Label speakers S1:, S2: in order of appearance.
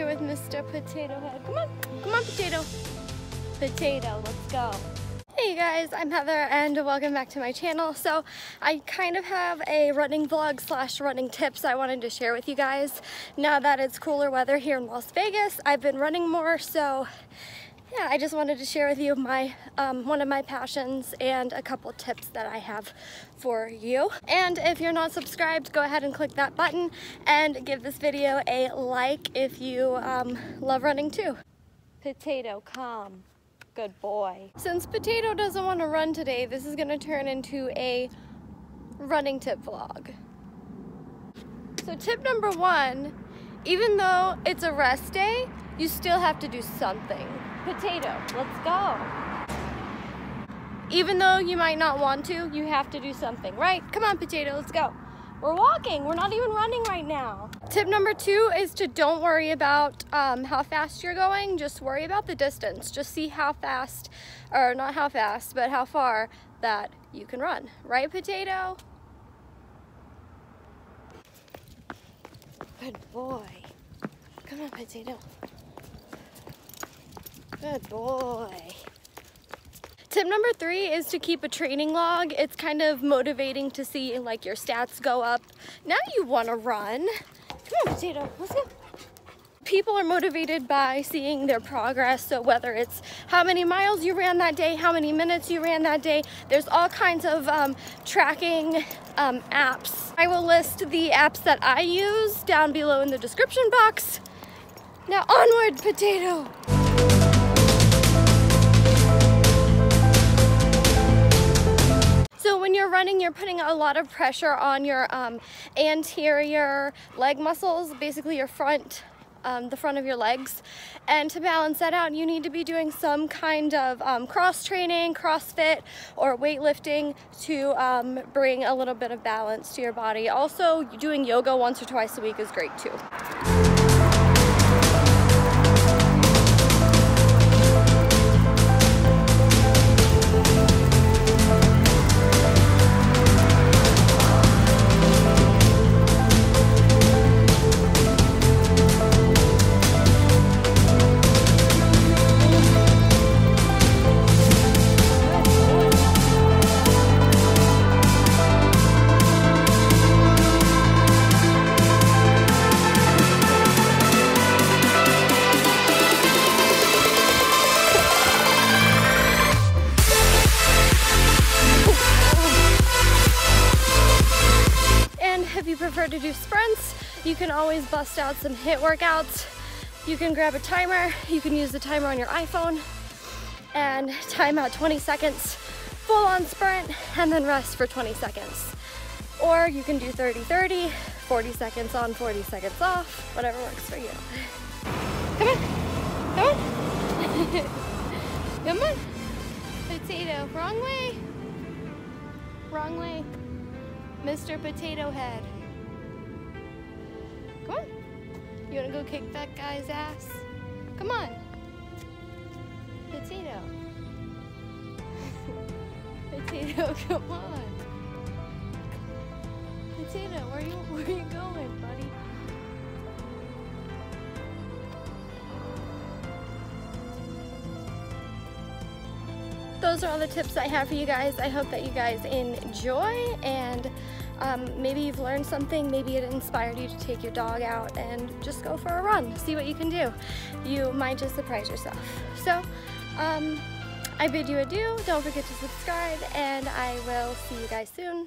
S1: here with Mr. Potato Head. Come on, Potato. Potato, let's go. Hey you guys, I'm Heather and welcome back to my channel. So I kind of have a running vlog slash running tips I wanted to share with you guys. Now that it's cooler weather here in Las Vegas, I've been running more, so yeah, I just wanted to share with you my one of my passions and a couple tips that I have for you. And if you're not subscribed, go ahead and click that button and give this video a like if you love running too. Potato, calm. Good boy. Since Potato doesn't want to run today, this is going to turn into a running tip vlog. So tip number one, even though it's a rest day, you still have to do something. Potato, let's go. Even though you might not want to, you have to do something, right? Come on, Potato, let's go. We're walking, we're not even running right now. Tip number two is to don't worry about how fast you're going, just worry about the distance. Just see how fast, or not how fast, but how far that you can run. Right, Potato? Good boy. Come on, Potato. Good boy. Tip number three is to keep a training log. It's kind of motivating to see like your stats go up. Now you want to run. Come on, Potato, let's go. People are motivated by seeing their progress. So whether it's how many miles you ran that day, how many minutes you ran that day, there's all kinds of tracking apps. I will list the apps that I use down below in the description box. Now onward, Potato. So when you're running, you're putting a lot of pressure on your anterior leg muscles, basically your front, the front of your legs. And to balance that out, you need to be doing some kind of cross training, CrossFit, or weightlifting to bring a little bit of balance to your body. Also, doing yoga once or twice a week is great too. If you prefer to do sprints, you can always bust out some HIIT workouts. You can grab a timer, you can use the timer on your iPhone and time out 20 seconds, full on sprint, and then rest for 20 seconds. Or you can do 30-30, 40 seconds on, 40 seconds off, whatever works for you. Come on, come on. Come on. Potato, wrong way. Wrong way. Mr. Potato Head. Come on. You wanna go kick that guy's ass? Come on. Potato. Potato, come on. Potato, where are you going, buddy? Those are all the tips I have for you guys. I hope that you guys enjoy, and maybe you've learned something. Maybe it inspired you to take your dog out and just go for a run. See what you can do. You might just surprise yourself. So I bid you adieu. Don't forget to subscribe, and I will see you guys soon.